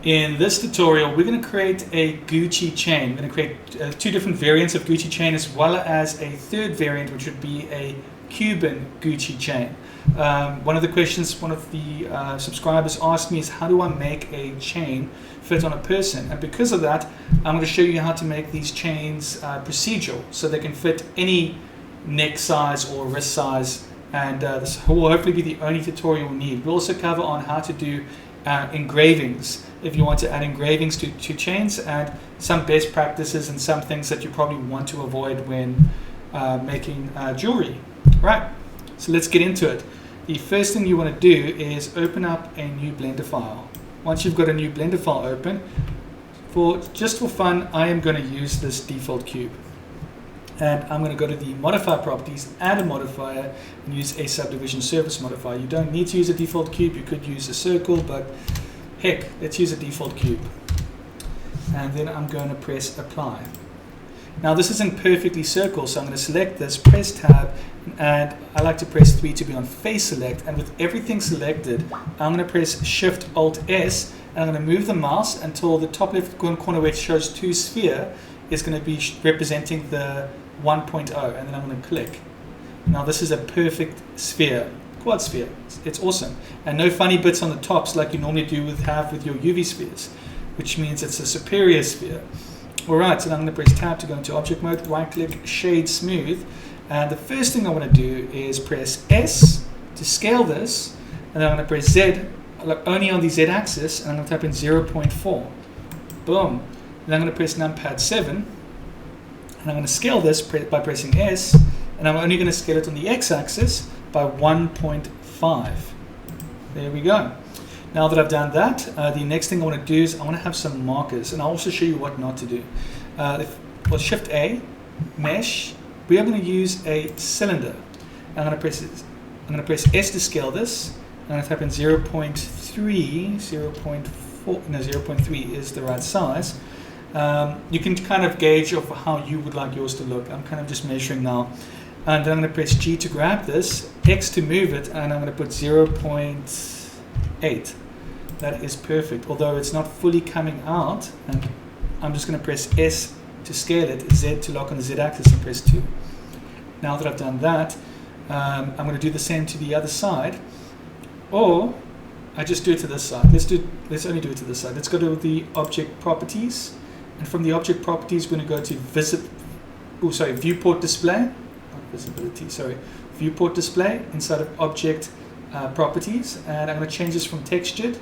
In this tutorial, we're going to create a Gucci chain. We're going to create two different variants of Gucci chain as well as a third variant, which would be a Cuban Gucci chain. One of the questions one of the subscribers asked me is, how do I make a chain fit on a person? And because of that, I'm going to show you how to make these chains procedural, so they can fit any neck size or wrist size. And this will hopefully be the only tutorial we need. We'll also cover on how to do engravings, if you want to add engravings to chains, and some best practices and some things that you probably want to avoid when making jewelry. Right, so let's get into it. The first thing you want to do is open up a new Blender file. Once you've got a new Blender file open, just for fun, I am going to use this default cube. And I'm going to go to the modifier properties, add a modifier, and use a subdivision surface modifier. You don't need to use a default cube. You could use a circle, but heck, let's use a default cube. And then I'm going to press apply. Now this isn't perfectly circle, so I'm going to select this, press tab, and I like to press 3 to be on face select. And with everything selected, I'm going to press Shift Alt S, and I'm going to move the mouse until the top left corner where it shows 2 sphere is going to be representing the 1.0, and then I'm going to click. Now this is a perfect sphere, quad sphere. It's awesome, and no funny bits on the tops like you normally do have with your UV spheres, which means it's a superior sphere. Alright, so now I'm going to press tab to go into object mode, right click, shade smooth, and the first thing I want to do is press S to scale this, and then I'm going to press Z only on the Z axis, and I'm going to type in 0.4. Boom. Then I'm going to press numpad 7, and I'm going to scale this by pressing S, and I'm only going to scale it on the X axis by 1.5. There we go. Now that I've done that, the next thing I want to do is I want to have some markers, and I'll also show you what not to do. Well, Shift A, Mesh, we are going to use a cylinder. I'm going to press S to scale this. I'm going to type in 0.3, 0.4, no, 0.3 is the right size. You can kind of gauge of how you would like yours to look. I'm kind of just measuring now. And then I'm going to press G to grab this, X to move it, and I'm going to put 0.8. That is perfect, although it's not fully coming out. And I'm just going to press S to scale it, Z to lock on the Z axis, and press 2. Now that I've done that, I'm going to do the same to the other side. Or I just do it to this side. Let's only do it to this side. Let's go to the object properties. And from the object properties, we're going to go to viewport display, not visibility, sorry, viewport display inside of object properties, and I'm going to change this from textured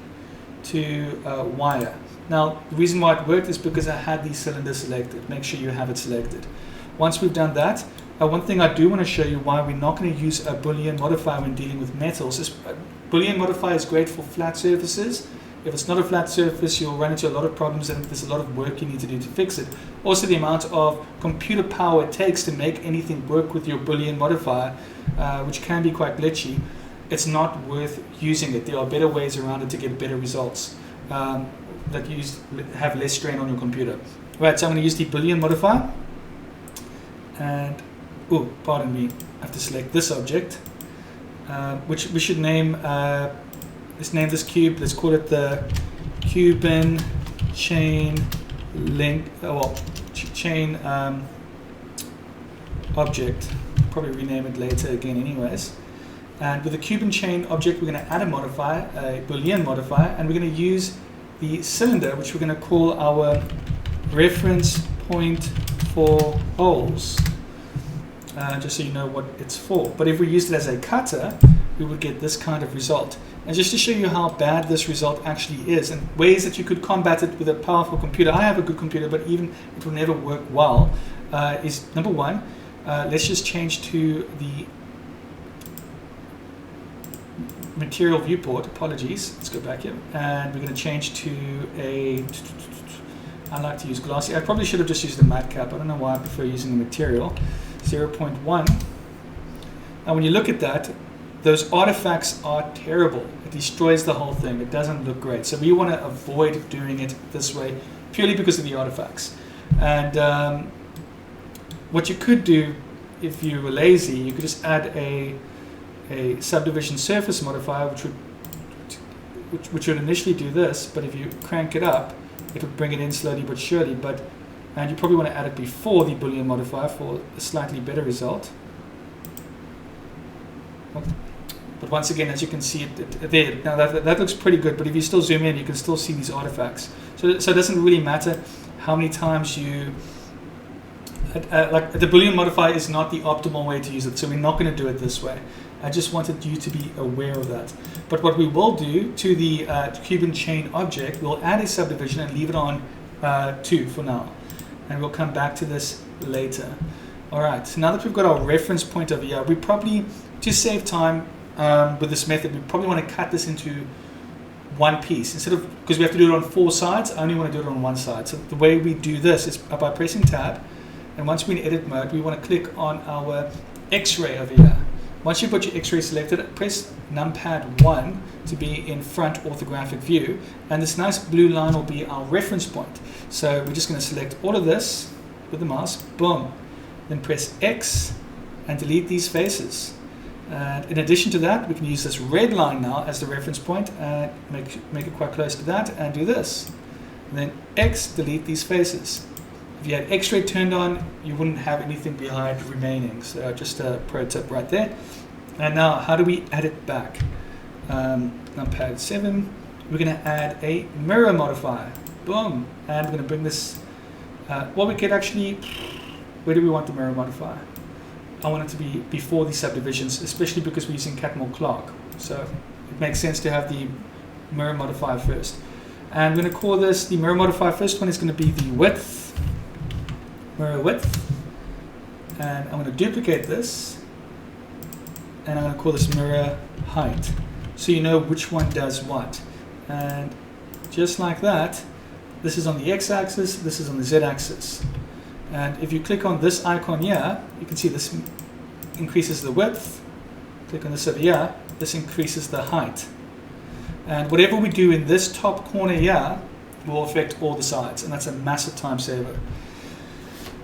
to wire. Now, the reason why it worked is because I had the cylinder selected. Make sure you have it selected. Once we've done that, one thing I do want to show you why we're not going to use a Boolean modifier when dealing with metals is Boolean modifier is great for flat surfaces. If it's not a flat surface, you'll run into a lot of problems, and there's a lot of work you need to do to fix it. Also, the amount of computer power it takes to make anything work with your Boolean modifier, which can be quite glitchy, it's not worth using it. There are better ways around it to get better results that have less strain on your computer. Right, so I'm going to use the Boolean modifier, and pardon me, I have to select this object, which we should name. Let's name this cube. Let's call it the Cuban chain chain object. Probably rename it later again, anyways. And with the Cuban chain object, we're going to add a modifier, a Boolean modifier, and we're going to use the cylinder, which we're going to call our reference point for holes. Just so you know what it's for. But if we used it as a cutter, we would get this kind of result. And just to show you how bad this result actually is, and ways that you could combat it with a powerful computer. I have a good computer, but even it will never work well. Is number one, let's just change to the material viewport. Apologies. Let's go back here, and we're going to change to a. I like to use glossy. I probably should have just used the matte cap. I don't know why I prefer using the material. 0.1. Now, when you look at that, those artifacts are terrible. It destroys the whole thing. It doesn't look great. So we want to avoid doing it this way purely because of the artifacts. And what you could do if you were lazy, you could just add a subdivision surface modifier, which would which would initially do this, but if you crank it up, it would bring it in slowly but surely. And you probably want to add it before the Boolean modifier for a slightly better result. But once again, as you can see there, now that looks pretty good, but if you still zoom in, you can still see these artifacts. So it doesn't really matter how many times you, like the Boolean modifier is not the optimal way to use it, so we're not going to do it this way. I just wanted you to be aware of that. But what we will do to the Cuban chain object, we'll add a subdivision and leave it on 2 for now. And we'll come back to this later. All right, so now that we've got our reference point over here, we probably, to save time with this method, we probably want to cut this into one piece. Instead of, because we have to do it on 4 sides, I only want to do it on 1 side. So the way we do this is by pressing tab, and once we're in edit mode, we want to click on our X-ray over here. Once you've got your X-ray selected, press numpad 1 to be in front orthographic view, and this nice blue line will be our reference point. So we're just going to select all of this with the mouse, boom, then press X and delete these faces. And in addition to that, we can use this red line now as the reference point and make it quite close to that and do this. And then X, delete these faces. If you had X-ray turned on, you wouldn't have anything behind remaining. So just a pro tip right there. And now, how do we add it back? Numpad 7, we're going to add a mirror modifier. Boom. And we're going to bring this, well, we could actually, where do we want the mirror modifier? I want it to be before the subdivisions, especially because we're using Catmull Clark. So it makes sense to have the mirror modifier first. And I'm going to call this, the mirror modifier first one is going to be the width, mirror width. And I'm going to duplicate this. And I'm going to call this mirror height. So you know which one does what. And just like that, this is on the x-axis, this is on the z-axis. And if you click on this icon here, you can see this increases the width. Click on this over here, this increases the height. And whatever we do in this top corner here will affect all the sides, and that's a massive time saver.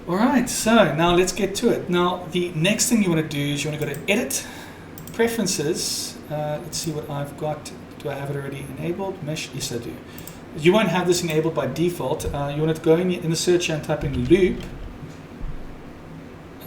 All right, so now let's get to it. Now, the next thing you want to do is you want to go to Edit, Preferences. Let's see what I've got. Do I have it already enabled? Mesh, yes I do. You won't have this enabled by default. You want to go in the search and type in loop.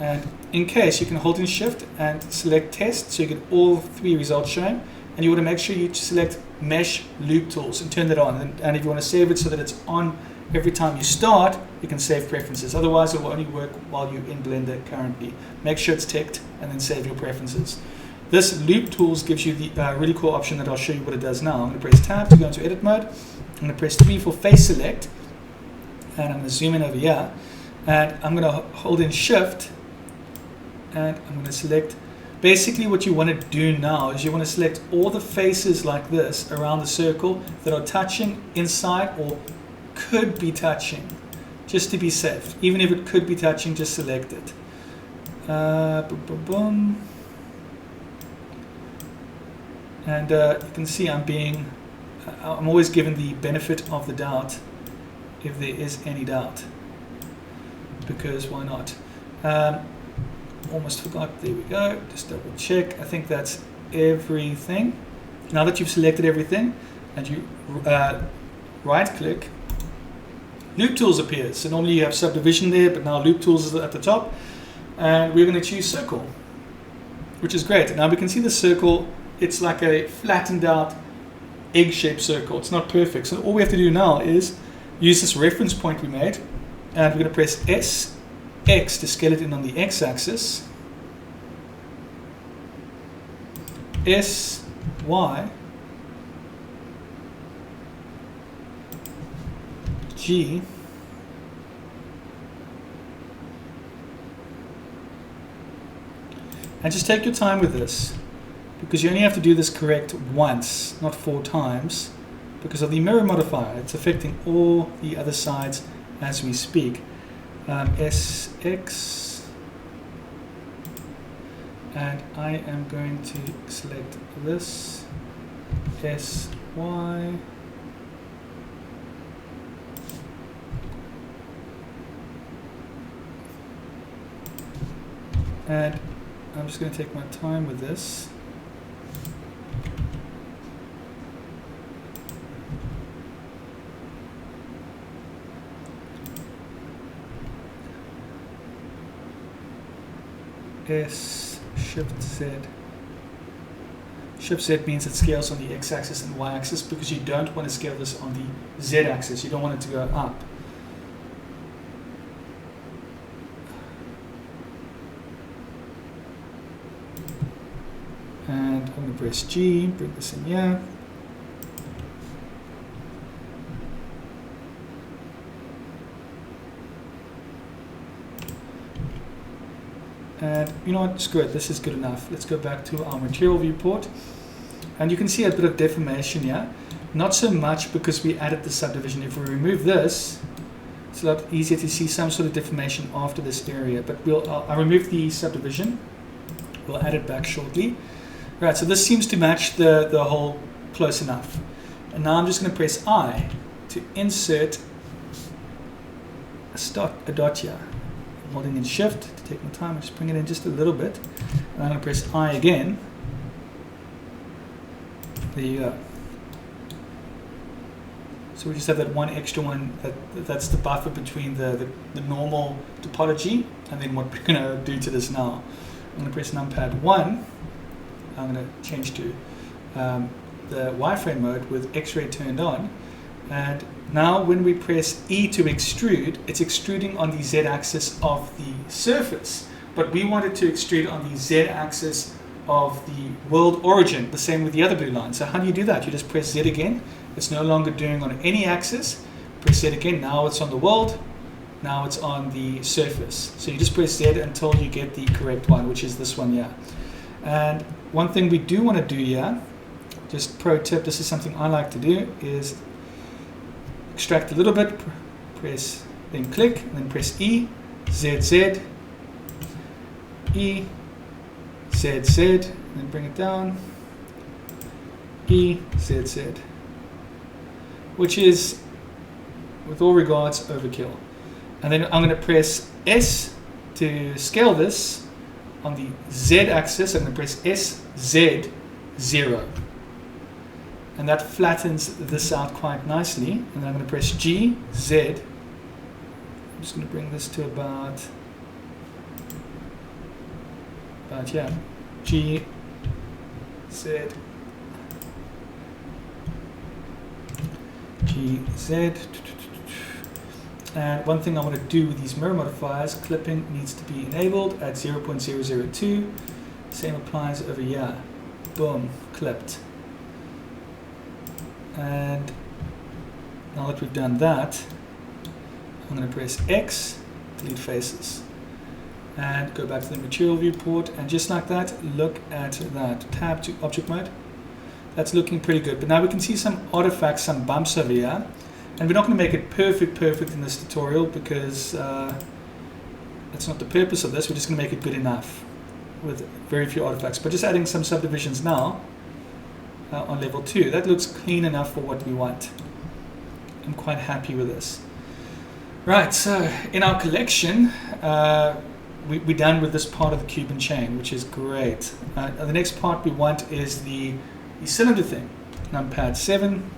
And in case, you can hold in shift and select test so you get all 3 results shown. And you want to make sure you select mesh loop tools and turn that on. And if you want to save it so that it's on every time you start, you can save preferences. Otherwise, it will only work while you're in Blender currently. Make sure it's ticked and then save your preferences. This loop tools gives you the really cool option that I'll show you what it does now. I'm going to press tab to go into edit mode. I'm going to press 3 for face select. And I'm going to zoom in over here. And I'm going to hold in shift. And I'm going to select, basically what you want to do now is you want to select all the faces like this around the circle that are touching inside or could be touching, just to be safe. Even if it could be touching, just select it. Boom, boom, boom. And you can see I'm always given the benefit of the doubt if there is any doubt, because why not? Almost forgot, there we go, just double check. I think that's everything. Now that you've selected everything and you right click, loop tools appears. So normally you have subdivision there, but now loop tools is at the top, and we're going to choose circle, which is great. Now we can see the circle, it's like a flattened out egg-shaped circle. It's not perfect. So all we have to do now is use this reference point we made, and we're going to press S, X to scale it in on the x-axis, S, Y, G, and just take your time with this, because you only have to do this correct once, not 4 times, because of the mirror modifier. It's affecting all the other sides as we speak. S, X, and I am going to select this, S, Y, and I'm just going to take my time with this. S, Shift Z. Shift Z means it scales on the X-axis and Y-axis because you don't want to scale this on the Z-axis. You don't want it to go up. And I'm going to press G, bring this in here. And you know what, screw it, this is good enough. Let's go back to our material viewport. And you can see a bit of deformation here. Not so much because we added the subdivision. If we remove this, it's a lot easier to see some sort of deformation after this area. But I'll remove the subdivision. We'll add it back shortly. Right, so this seems to match the hole close enough. And now I'm just going to press I to insert a dot here. I'm holding in Shift to take my time. I'll just bring it in just a little bit. And I'm going to press I again. There you go. So we just have that one extra one, that's the buffer between the normal topology and then what we're going to do to this now. I'm going to press numpad 1. I'm going to change to the wireframe mode with X-ray turned on. And now when we press E to extrude, it's extruding on the Z-axis of the surface. But we want it to extrude on the Z-axis of the world origin, the same with the other blue line. So how do you do that? You just press Z again. It's no longer doing on any axis. Press Z again. Now it's on the world. Now it's on the surface. So you just press Z until you get the correct one, which is this one here. And one thing we do want to do here, just pro tip, this is something I like to do, is extract a little bit, press, then click, and then press E, Z, Z, E, Z, Z, and then bring it down, E, Z, Z, which is, with all regards, overkill. And then I'm going to press S to scale this on the Z axis. I'm going to press S, Z, 0. And that flattens this out quite nicely. And then I'm going to press G, Z. I'm just going to bring this to about yeah, G, Z, G, Z. And one thing I want to do with these mirror modifiers, clipping needs to be enabled at 0.002. Same applies over here. Boom, clipped. And now that we've done that, I'm going to press X, delete faces, and go back to the material viewport. And just like that, look at that. Tab to object mode. That's looking pretty good. But now we can see some artifacts, some bumps over here. And we're not going to make it perfect in this tutorial because that's not the purpose of this. We're just going to make it good enough with very few artifacts. But just adding some subdivisions now on level 2. That looks clean enough for what we want. I'm quite happy with this. Right, so in our collection, we're done with this part of the Cuban chain, which is great. The next part we want is the cylinder thing. Numpad 7.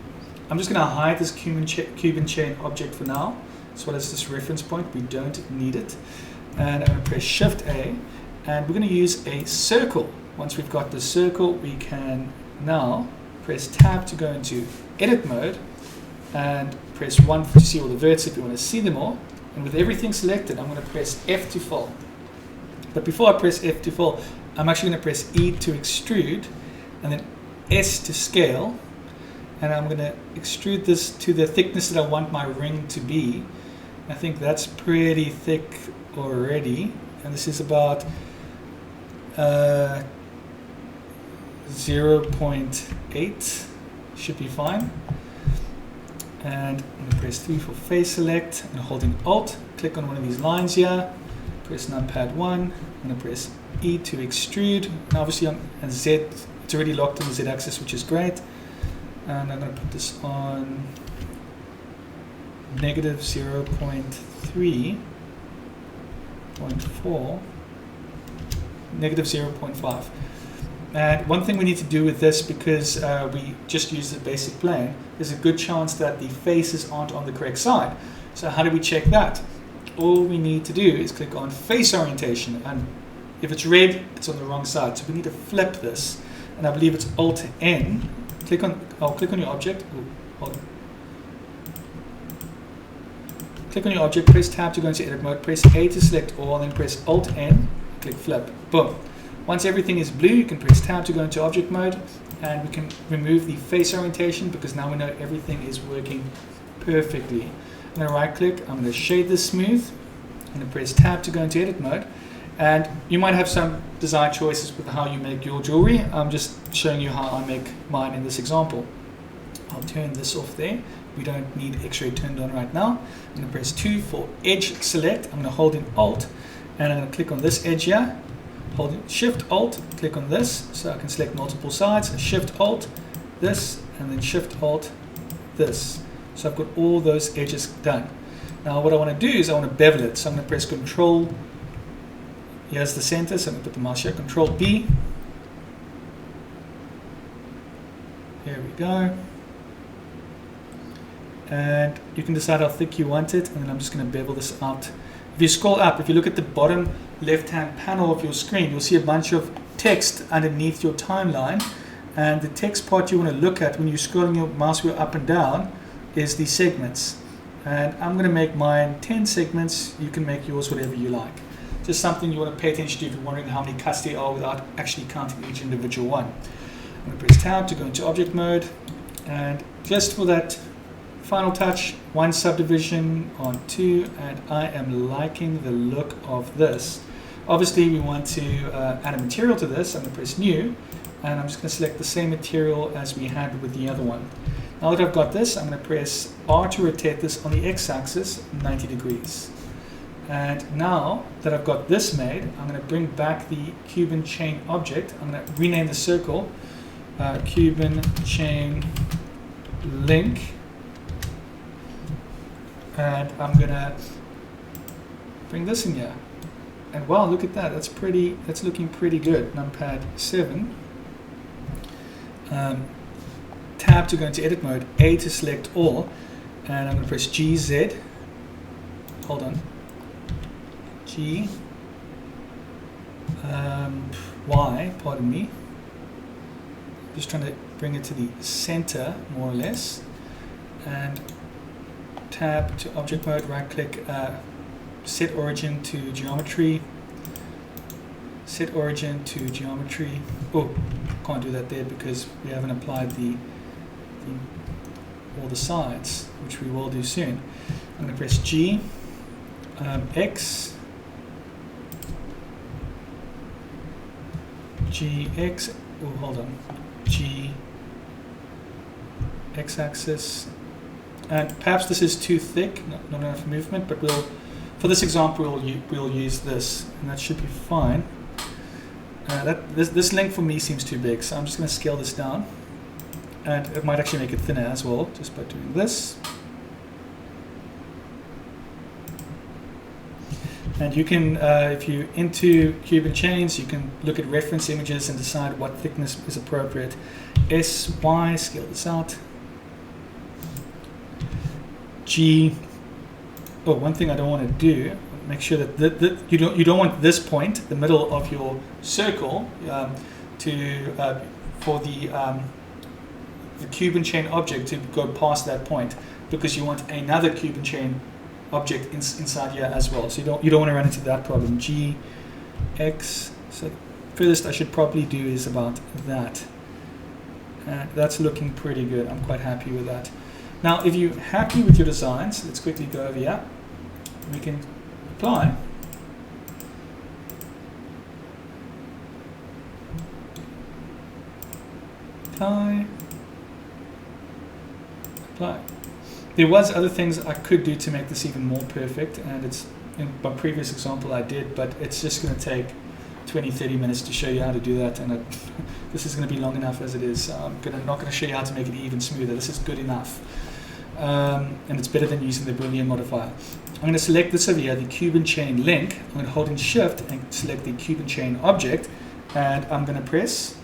I'm just going to hide this Cuban chain object for now, as well as this reference point. We don't need it. And I'm going to press Shift A, and we're going to use a circle. Once we've got the circle, we can now press Tab to go into Edit mode, and press 1 to see all the verts if you want to see them all. And with everything selected, I'm going to press F to fill. But before I press F to fill, I'm actually going to press E to extrude, and then S to scale. And I'm going to extrude this to the thickness that I want my ring to be. I think that's pretty thick already. And this is about 0.8. Should be fine. And I'm going to press 3 for face select. And holding Alt, click on one of these lines here. Press numpad 1. I'm going to press E to extrude. And obviously on Z, it's already locked on the Z axis, which is great. And I'm going to put this on negative 0.3.4, negative 0.5. And one thing we need to do with this, because we just used the basic plane, there's a good chance that the faces aren't on the correct side. So how do we check that? All we need to do is click on face orientation, and If it's red, it's on the wrong side. So we need to flip this. And I believe it's Alt-N. I'll click on your object. Ooh, hold on. Click on your object, press Tab to go into edit mode, press A to select all, then press Alt-N, click flip. Boom. Once everything is blue, you can press Tab to go into object mode, and we can remove the face orientation because now we know everything is working perfectly. I'm going to right click, I'm going to shade this smooth, I'm going to press Tab to go into edit mode, and you might have some design choices with how you make your jewelry. I'm just showing you how I make mine in this example. I'll turn this off there. We don't need X-ray turned on right now. I'm going to press 2 for edge select. I'm going to hold in Alt, and I'm going to click on this edge here. Hold in Shift Alt, click on this, so I can select multiple sides. Shift Alt, this, and then Shift Alt, this. So I've got all those edges done. Now what I want to do is I want to bevel it. So I'm going to press Control. Here's the center, so I'm going to put the mouse here. Control B. Here we go. And you can decide how thick you want it, and then I'm just going to bevel this out. If you scroll up, if you look at the bottom left-hand panel of your screen, you'll see a bunch of text underneath your timeline, and the text part you want to look at when you're scrolling your mouse wheel up and down is the segments. And I'm going to make mine 10 segments. You can make yours whatever you like. Just something you want to pay attention to if you're wondering how many cuts there are without actually counting each individual one. I'm going to press Tab to go into object mode, and just for that final touch, 1 subdivision on 2, and I am liking the look of this. Obviously we want to add a material to this. I'm going to press New, and I'm just going to select the same material as we had with the other one. Now that I've got this, I'm going to press R to rotate this on the x-axis 90 degrees. And now that I've got this made, I'm going to bring back the Cuban chain object. I'm going to rename the circle Cuban chain link. And I'm gonna bring this in here, and wow, look at that. That's looking pretty good. Numpad 7. Tab to go into edit mode, A to select all, and I'm gonna press GZ. Hold on. G. Y. Pardon me. Just trying to bring it to the center, more or less, and Tab to object mode, right click, set origin to geometry, set origin to geometry. Oh, can't do that there because we haven't applied all the sides, which we will do soon. I'm going to press G, X, G, X, oh hold on, G, X axis. And perhaps this is too thick, not enough movement, but for this example, we'll use this, and that should be fine. This length for me seems too big, so I'm just going to scale this down, and it might actually make it thinner as well, just by doing this. And you can, if you're into Cuban chains, you can look at reference images and decide what thickness is appropriate. S, Y, scale this out. G. Oh, one thing I don't want to do, make sure that you don't want this point, the middle of your circle, for the Cuban chain object to go past that point, because you want another Cuban chain object inside here as well. So you don't want to run into that problem. G, X. So furthest I should probably do is about that. And that's looking pretty good. I'm quite happy with that. Now, if you're happy with your designs, let's quickly go over here. We can apply. Apply. Apply. There was other things I could do to make this even more perfect, and it's in my previous example I did, but it's just going to take 20-30 minutes to show you how to do that, and this is going to be long enough as it is. So I'm not going to show you how to make it even smoother. This is good enough. And it's better than using the Boolean modifier. I'm going to select this over here, the Cuban chain link. I'm going to hold in Shift and select the Cuban chain object, and I'm going to press.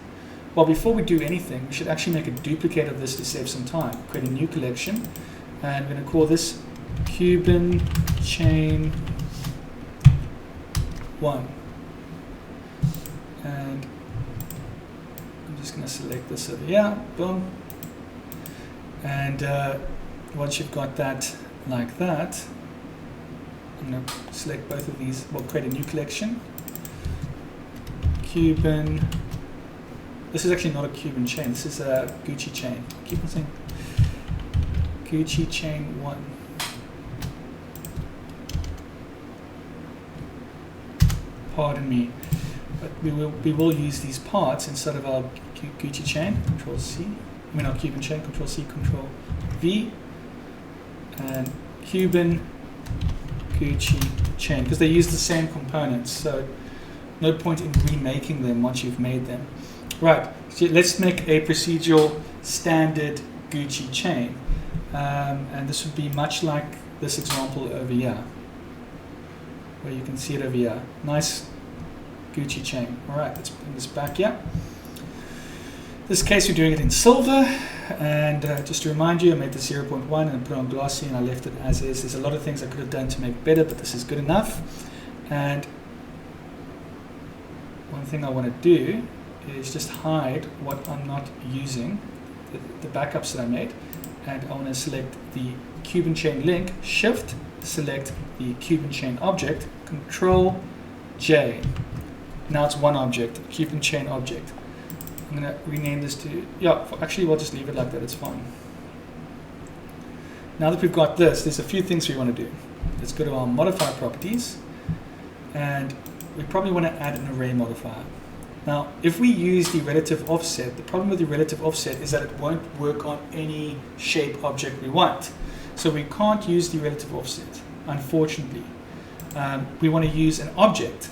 Well, before we do anything, we should actually make a duplicate of this to save some time. Create a new collection, and I'm going to call this Cuban chain 1. and I'm just going to select this over here, boom. And once you've got that like that, I'm going to select both of these. We'll create a new collection. Cuban. This is actually not a Cuban chain. This is a Gucci chain. I keep on saying Gucci chain 1. Pardon me, but we will use these parts instead of our Gucci chain. Control C. I mean our Cuban chain. Control C. Control V. And Cuban Gucci chain, because they use the same components, so no point in remaking them once you've made them. Right, so let's make a procedural standard Gucci chain, and this would be much like this example over here, where you can see it over here. Nice Gucci chain. Alright, let's bring this back here. In this case we're doing it in silver, and just to remind you, I made the 0.1 and I put it on glossy and I left it as is. There's a lot of things I could have done to make better, but this is good enough. And one thing I want to do is just hide what I'm not using, the backups that I made, and I want to select the Cuban chain link, shift, select the Cuban chain object, control J. Now it's one object, Cuban chain object. I'm going to rename this to, actually we'll just leave it like that, it's fine. Now that we've got this, there's a few things we want to do. Let's go to our modifier properties, and we probably want to add an array modifier. Now, if we use the relative offset, the problem with the relative offset is that it won't work on any shape object we want. So we can't use the relative offset, unfortunately. We want to use an object.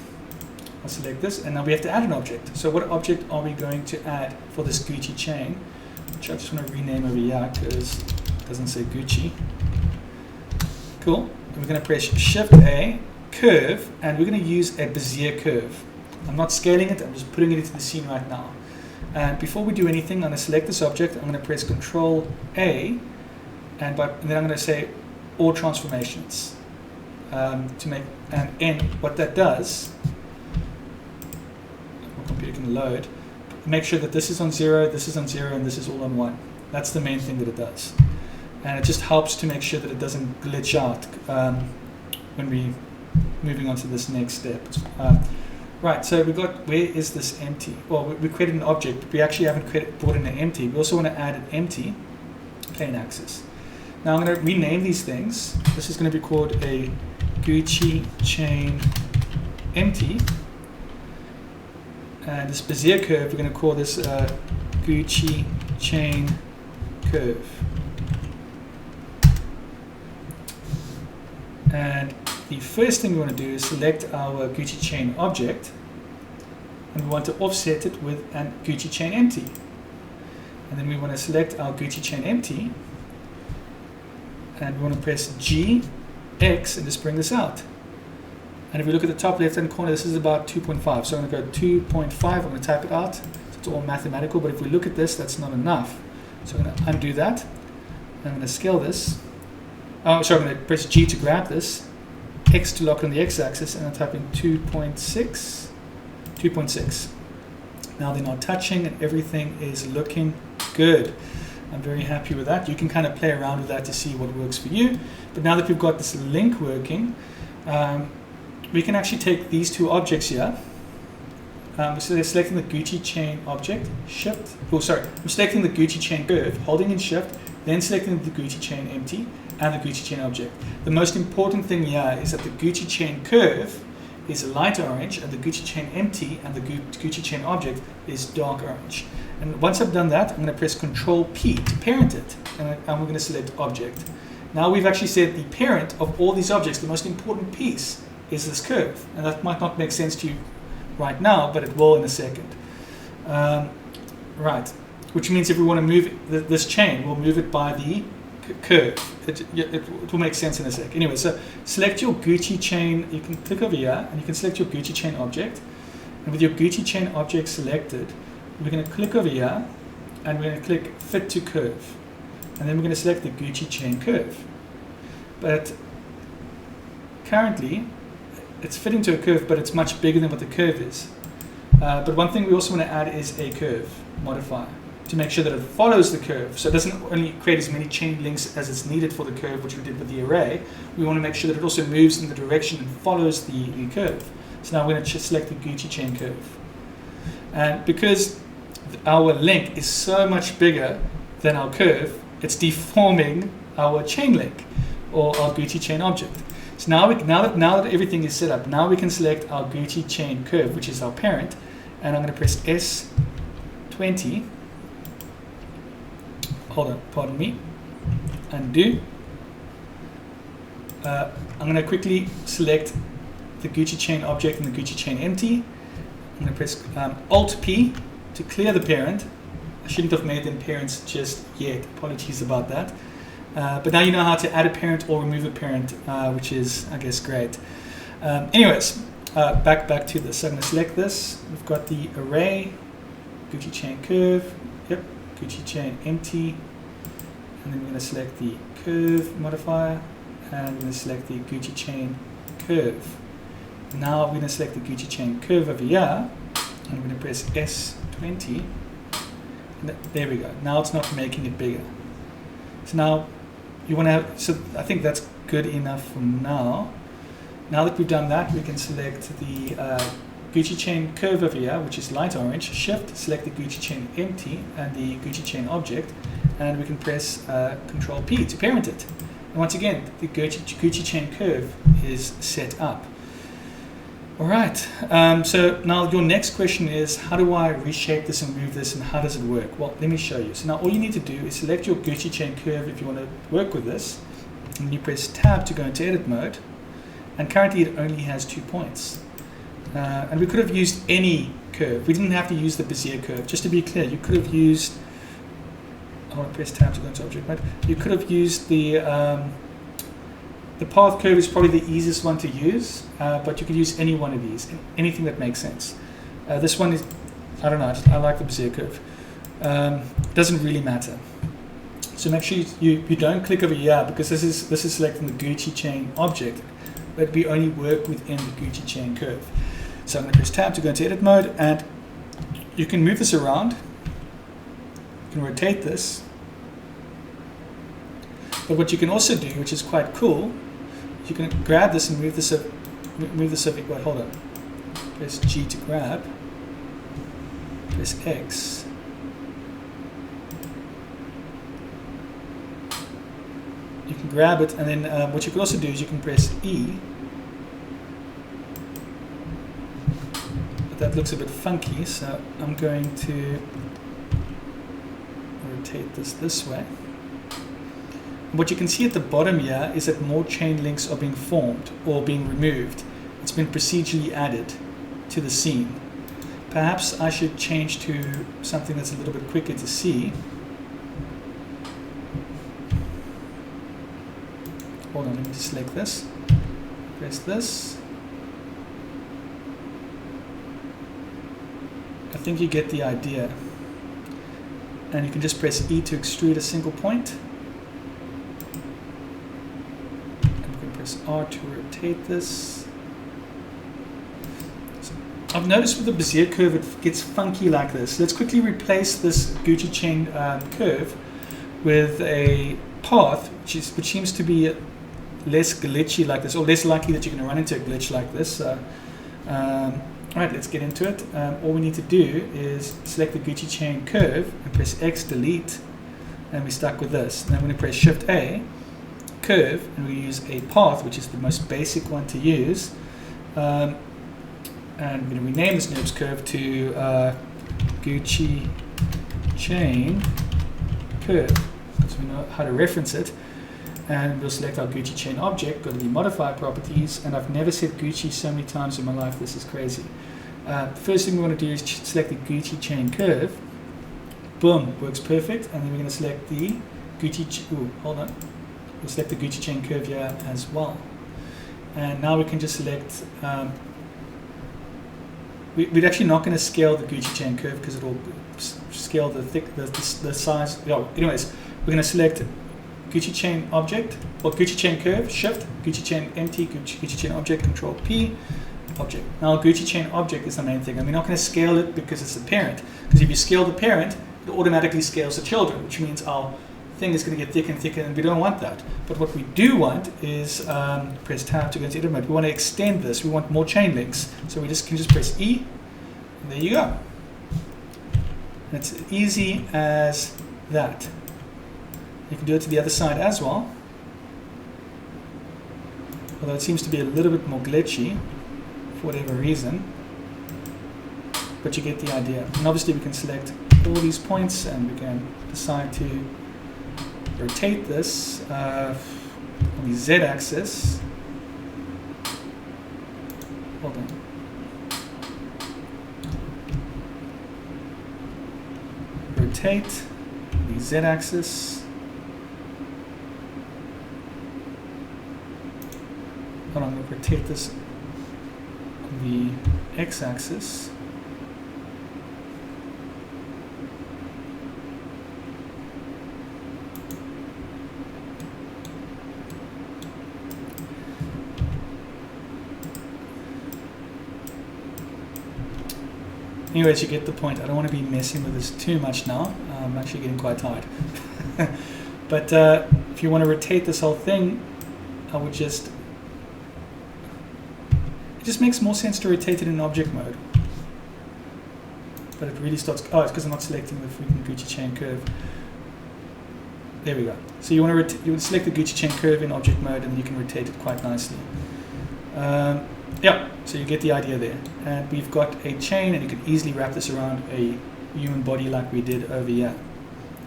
I'll select this, and now we have to add an object. So what object are we going to add for this Gucci chain, which I just want to rename over here because it doesn't say Gucci. Cool. And we're going to press Shift A, curve, and we're going to use a Bezier curve. I'm not scaling it, I'm just putting it into the scene right now. And before we do anything, I'm going to select this object, I'm going to press Control A, and then I'm going to say all transformations to make an N. What that does, my computer can load, make sure that this is on 0, this is on 0, and this is all on 1. That's the main thing that it does. And it just helps to make sure that it doesn't glitch out when we're moving on to this next step. Right, so we got, where is this empty? Well, we created an object, but we actually haven't brought in an empty. We also want to add an empty plain axis. Now I'm going to rename these things. This is going to be called a Gucci chain empty. And this Bezier curve, we're going to call this Gucci chain curve. And the first thing we want to do is select our Gucci chain object, and we want to offset it with an Gucci chain empty. And then we want to select our Gucci chain empty, and we want to press G, X, and just bring this out. And if we look at the top left hand corner, this is about 2.5. So I'm going to go 2.5, I'm going to type it out. So it's all mathematical, but if we look at this, that's not enough. So I'm going to undo that. I'm going to scale this. Oh, sorry, I'm going to press G to grab this, X to lock on the X-axis, and I'll type in 2.6, 2.6. Now they're not touching, and everything is looking good. I'm very happy with that. You can kind of play around with that to see what works for you. But now that we've got this link working, we can actually take these two objects here. So they're selecting the Gucci chain object, shift, I'm selecting the Gucci chain curve, holding in shift, then selecting the Gucci chain empty, and the Gucci chain object. The most important thing here is that the Gucci chain curve is light orange, and the Gucci chain empty and the Gucci chain object is dark orange. And once I've done that, I'm going to press Control P to parent it, and we're going to select object. Now we've actually said the parent of all these objects, the most important piece, is this curve. And that might not make sense to you right now, but it will in a second. Right, which means if we want to move this chain, we'll move it by the curve. It will make sense in a sec. Anyway, so select your Gucci chain. You can click over here and you can select your Gucci chain object. And with your Gucci chain object selected, we're going to click over here and we're going to click Fit to Curve. And then we're going to select the Gucci chain curve. But currently, it's fitting to a curve, but it's much bigger than what the curve is. But one thing we also want to add is a curve modifier to make sure that it follows the curve. So it doesn't only create as many chain links as is needed for the curve, which we did with the array. We want to make sure that it also moves in the direction and follows the curve. So now we're going to select the Gucci chain curve. And because our link is so much bigger than our curve, it's deforming our chain link or our Gucci chain object. So now that everything is set up, now we can select our Gucci chain curve, which is our parent, and I'm going to press S20. Hold on, pardon me. Undo. I'm going to quickly select the Gucci chain object and the Gucci chain empty. I'm going to press Alt P to clear the parent. I shouldn't have made them parents just yet. Apologies about that. But now you know how to add a parent or remove a parent, which is, I guess, great. Anyways, back to this. So I'm going to select this. We've got the array, Gucci chain curve, yep, Gucci chain empty, and then we're going to select the curve modifier, and we're going to select the Gucci chain curve. Now we're going to select the Gucci chain curve over here, and we're going to press S20. And there we go. Now it's not making it bigger. So now you want to have, so I think that's good enough for now. Now that we've done that, we can select the Gucci chain curve over here, which is light orange, shift, select the Gucci chain empty and the Gucci chain object, and we can press Ctrl P to parent it. And once again, the Gucci chain curve is set up. All right, so now your next question is, how do I reshape this and move this, and how does it work? Well, let me show you. So now all you need to do is select your Gucci chain curve if you want to work with this, and you press Tab to go into edit mode, and currently it only has 2 points. And we could have used any curve. We didn't have to use the Bezier curve. Just to be clear, you could have used, I want to press Tab to go into object mode. You could have used the path curve is probably the easiest one to use, but you could use any one of these, anything that makes sense. This one is, I don't know, I like the Bezier curve. Doesn't really matter. So make sure you don't click over here, because this is selecting the Gucci chain object, but we only work within the Gucci chain curve. So I'm going to press Tab to go into edit mode, and you can move this around. You can rotate this. But what you can also do, which is quite cool, you can grab this and move this up. Wait, hold on. Press G to grab. Press X. You can grab it, and then what you can also do is you can press E. But that looks a bit funky, so I'm going to rotate this way. What you can see at the bottom here is that more chain links are being formed or being removed. It's been procedurally added to the scene. Perhaps I should change to something that's a little bit quicker to see. Hold on, let me just select this. Press this. I think you get the idea. And you can just press E to extrude a single point. R to rotate this. So I've noticed with the Bezier curve it gets funky like this. Let's quickly replace this Gucci chain curve with a path which seems to be less glitchy like this, or less likely that you're going to run into a glitch like this. Alright, let's get into it. All we need to do is select the Gucci chain curve and press X delete, and we're stuck with this. Then I'm going to press Shift A, curve, and we use a path, which is the most basic one to use, and we're going to rename this NURBS curve to Gucci chain curve, so we know how to reference it. And we'll select our Gucci chain object, go to the modifier properties, and I've never said Gucci so many times in my life, this is crazy. The first thing we want to do is select the Gucci chain curve. Boom, works perfect. And then we're going to select the we'll select the Gucci chain curve here as well. And now we can just select, we're actually not going to scale the Gucci chain curve because it will scale the size. Anyways, we're going to select Gucci chain object, or Gucci chain curve, shift, Gucci chain empty, Gucci chain object, Control P, object. Now our Gucci chain object is the main thing, and we're not going to scale it because it's the parent. Because if you scale the parent, it automatically scales the children, which means our thing is going to get thicker and thicker, and we don't want that. But what we do want is press tab to go into edit mode. We want to extend this. We want more chain links, so we can just press E, and there you go. And it's easy as that. You can do it to the other side as well, although it seems to be a little bit more glitchy for whatever reason, but you get the idea. And obviously we can select all these points, and we can decide to rotate this on the Z-axis. Hold on. Rotate the Z-axis. Hold on, I'm going to rotate this on the X-axis. Anyways, you get the point. I don't want to be messing with this too much now. I'm actually getting quite tired. But if you want to rotate this whole thing, I would just... It just makes more sense to rotate it in object mode. But it really starts... Oh, it's because I'm not selecting the freaking Gucci chain curve. There we go. So you want to you would select the Gucci chain curve in object mode, and then you can rotate it quite nicely. Yeah, so you get the idea there. And we've got a chain, and you can easily wrap this around a human body like we did over here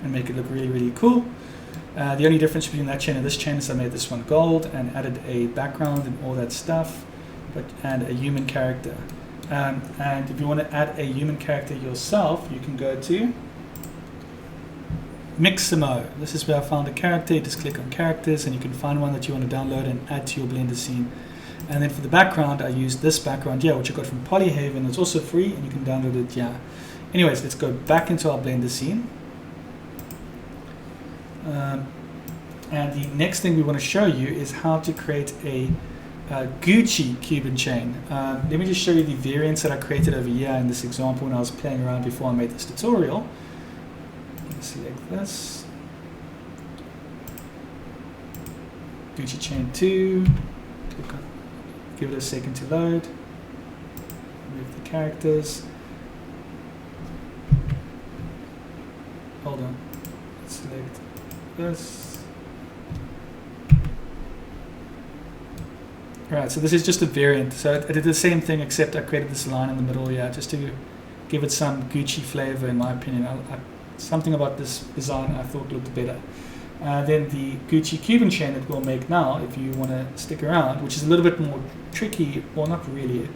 and make it look really, really cool. The only difference between that chain and this chain is I made this one gold and added a background and all that stuff, and a human character. And if you want to add a human character yourself, you can go to Mixamo. This is where I found a character. You just click on characters, and you can find one that you want to download and add to your Blender scene. And then for the background, I used this background here, which I got from Polyhaven. It's also free, and you can download it here. Anyways, let's go back into our Blender scene. And the next thing we want to show you is how to create a Gucci Cuban chain. Let me just show you the variants that I created over here in this example when I was playing around before I made this tutorial. Select this. Gucci chain 2. Click on. Give it a second to load. Remove the characters. Hold on. Select this. Alright, so this is just a variant. So I did the same thing, except I created this line in the middle here just to give it some Gucci flavor, in my opinion. Something about this design I thought looked better. Then the Gucci Cuban chain that we'll make now, if you want to stick around, which is a little bit more tricky, or not really,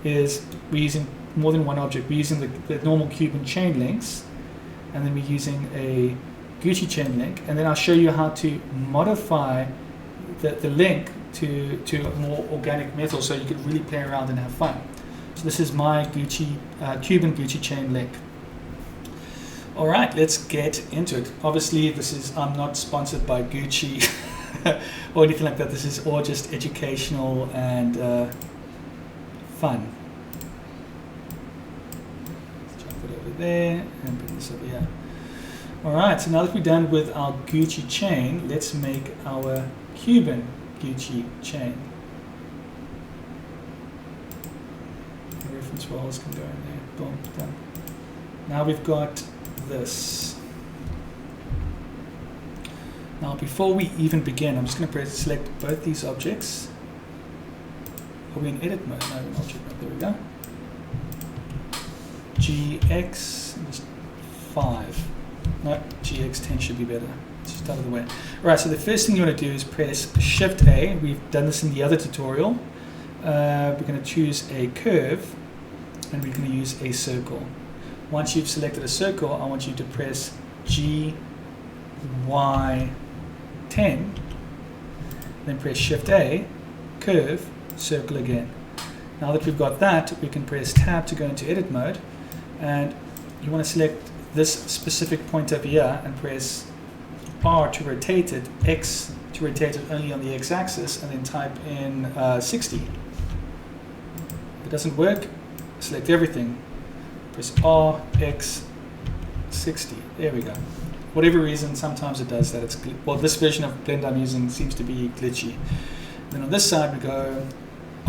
is we're using more than one object. We're using the normal Cuban chain links, and then we're using a Gucci chain link, and then I'll show you how to modify the link to a more organic metal, so you can really play around and have fun. So this is my Cuban Gucci chain link. All right, let's get into it. Obviously, I'm not sponsored by Gucci or anything like that. This is all just educational and fun. Let's jump it over there and bring this over here. All right, so now that we're done with our Gucci chain, let's make our Cuban Gucci chain. The reference roles can go in there. Boom, done. Now we've got this. Now before we even begin, I'm just going to select both these objects. Are we in edit mode? No, in object mode. There we go. GX 5. No, GX10 should be better. It's just out of the way. Alright, so the first thing you want to do is press Shift A. We've done this in the other tutorial. We're going to choose a curve, and we're going to use a circle. Once you've selected a circle, I want you to press GY10, then press Shift A, curve, circle again. Now that we've got that, we can press Tab to go into edit mode, and you want to select this specific point over here and press R to rotate it, X to rotate it only on the X-axis, and then type in 60. If it doesn't work, select everything. Press R, X, 60. There we go. Whatever reason, sometimes it does that. Well, this version of Blender I'm using seems to be glitchy. Then on this side we go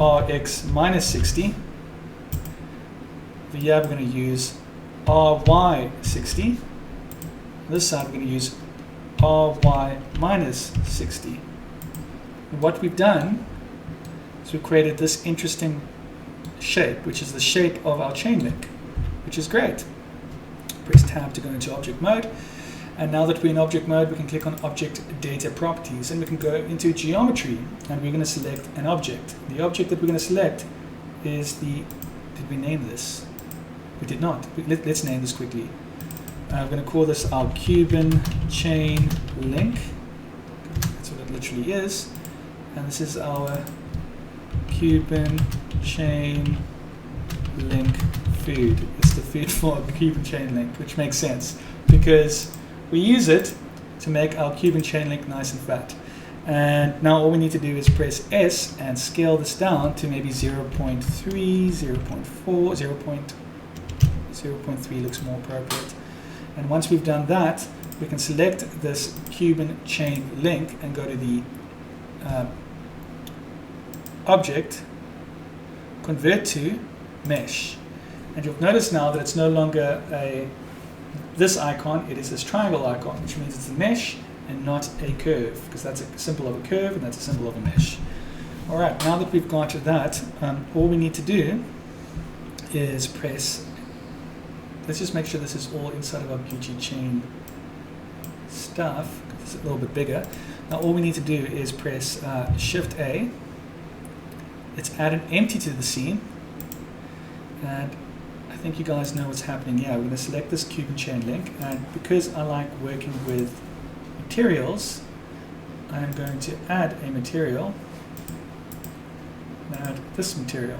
RX minus 60. For here we're going to use RY 60. On this side we're going to use RY minus 60. And what we've done is we've created this interesting shape, which is the shape of our chain link, which is great. Press tab to go into object mode. And now that we're in object mode, we can click on object data properties and we can go into geometry and we're going to select an object. The object that we're going to select is the, did we name this? We did not. Let's name this quickly. We're going to call this our Cuban chain link. That's what it literally is. And this is our Cuban chain link food. It's the food for the Cuban chain link, which makes sense because we use it to make our Cuban chain link nice and fat. And now all we need to do is press S and scale this down to maybe 0.3, 0.4, 0.3 looks more appropriate. And once we've done that, we can select this Cuban chain link and go to the object, convert to mesh. And you'll notice now that it's no longer this icon, it is this triangle icon, which means it's a mesh and not a curve, because that's a symbol of a curve and that's a symbol of a mesh. Alright, now that we've got to that, all we need to do is press, let's just make sure this is all inside of our Gucci chain stuff, it's a little bit bigger. Now all we need to do is press Shift A, let's add an empty to the scene, and I think you guys know what's happening here. We're going to select this Cuban chain link, and because I like working with materials, I'm going to add a material and add this material.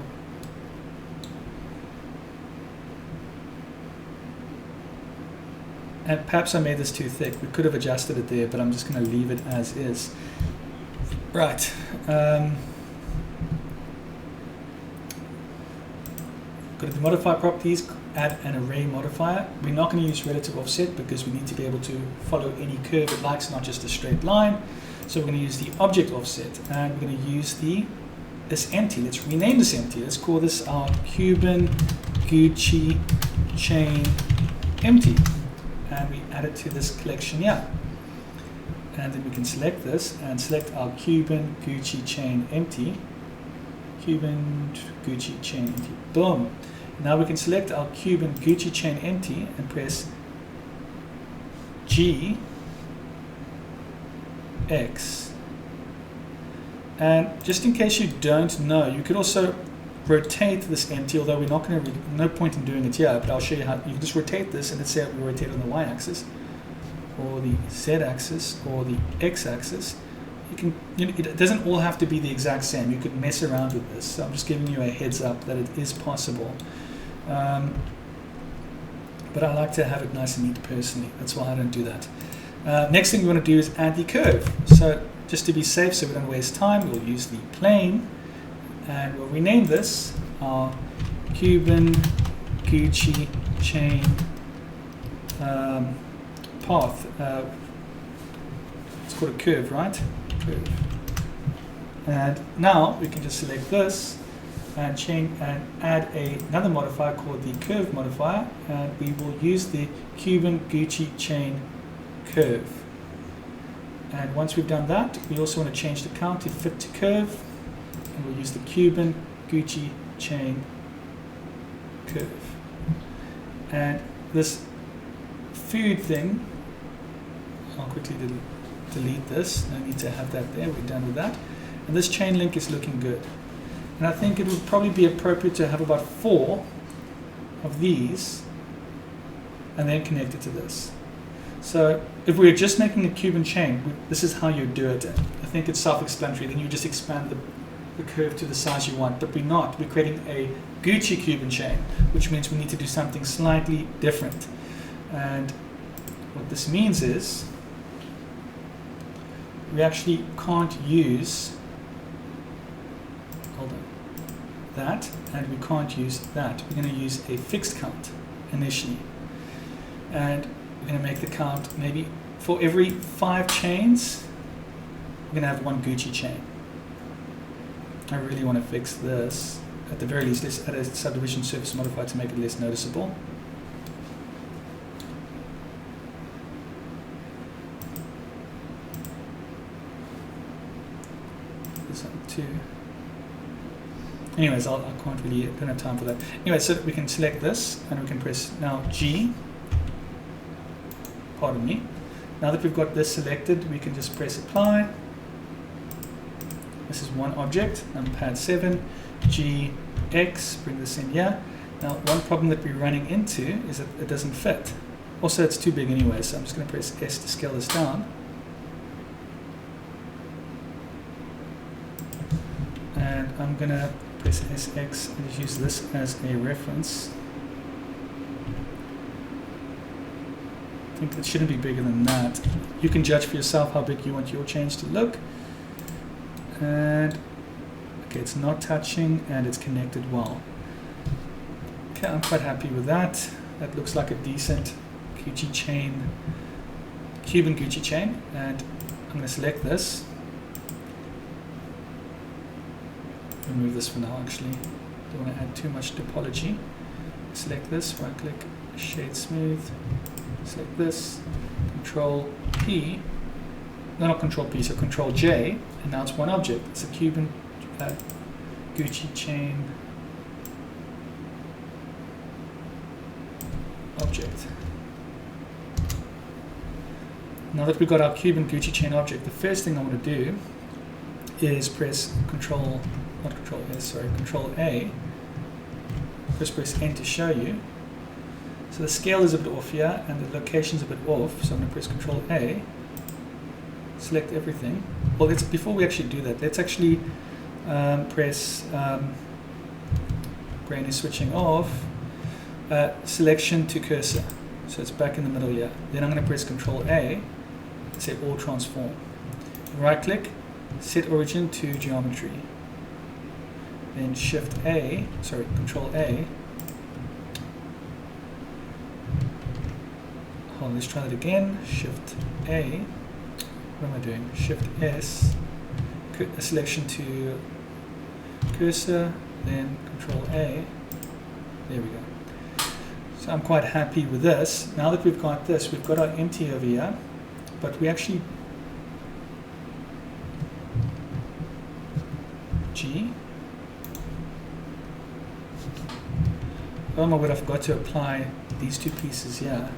And perhaps I made this too thick. We could have adjusted it there, but I'm just going to leave it as is. Right. Go to the modifier properties, add an array modifier. We're not going to use relative offset because we need to be able to follow any curve it likes, not just a straight line. So we're going to use the object offset, and we're going to use this empty. Let's rename this empty. Let's call this our Cuban Gucci chain empty, and we add it to this collection here. And then we can select this and select our Cuban Gucci chain empty. Cuban Gucci chain empty. Boom. Now we can select our Cuban Gucci chain empty and press G, X. And just in case you don't know, you could also rotate this empty, although we're not going to, no point in doing it here, but I'll show you how. You can just rotate this, and let's say we rotate on the Y axis, or the Z axis, or the X axis. It doesn't all have to be the exact same. You could mess around with this. So I'm just giving you a heads up that it is possible. But I like to have it nice and neat personally. That's why I don't do that. Next thing we want to do is add the curve. So just to be safe, so we don't waste time, we'll use the plane, and we'll rename this our Cuban Gucci chain path. It's called a curve, right? Curve. And now we can just select this and add another modifier called the curve modifier, and we will use the Cuban Gucci chain curve. And once we've done that, we also want to change the count to fit to curve, and we'll use the Cuban Gucci chain curve. And this food thing, I'll quickly delete this. No need to have that there. We're done with that. And this chain link is looking good. And I think it would probably be appropriate to have about 4 of these and then connect it to this. So if we're just making a Cuban chain, this is how you do it. I think it's self-explanatory. Then you just expand the curve to the size you want. But we're not. We're creating a Gucci Cuban chain, which means we need to do something slightly different. And what this means is we actually can't use that, and we can't use that. We're going to use a fixed count initially. And we're going to make the count maybe for every 5 chains, we're going to have 1 Gucci chain. I really want to fix this. At the very least, let's add a subdivision surface modifier to make it less noticeable. This one too. Anyways, I can't really, don't have time for that. Anyway, so we can select this and we can press now G. Pardon me. Now that we've got this selected, we can just press apply. This is one object, pad 7, G, X, bring this in here. Now, one problem that we're running into is that it doesn't fit. Also, it's too big anyway, so I'm just going to press S to scale this down. And I'm going to press SX and just use this as a reference. I think it shouldn't be bigger than that. You can judge for yourself how big you want your change to look. And okay, it's not touching and it's connected well. Okay, I'm quite happy with that. That looks like a decent Gucci chain, Cuban Gucci chain. And I'm going to select this. Remove this for now actually. Don't want to add too much topology. Select this, right click, shade smooth. Select this, Control P, no, not Control P, so Control J, and now it's one object. It's a Cuban Gucci chain object. Now that we've got our Cuban Gucci chain object, the first thing I want to do is press Control A. First press N to show you. So the scale is a bit off here and the location is a bit off, so I'm going to press Control A, select everything. Well, before we actually do that, let's actually press, brain is switching off, selection to cursor, so it's back in the middle here. Then I'm going to press Control A and say All Transform. Right click, set origin to geometry. Then Control A. Hold on, let's try that again. Shift A. What am I doing? Shift S. Selection to cursor. Then Control A. There we go. So I'm quite happy with this. Now that we've got this, we've got our empty over here, but we actually G. Oh my word, I've got to apply these two pieces here.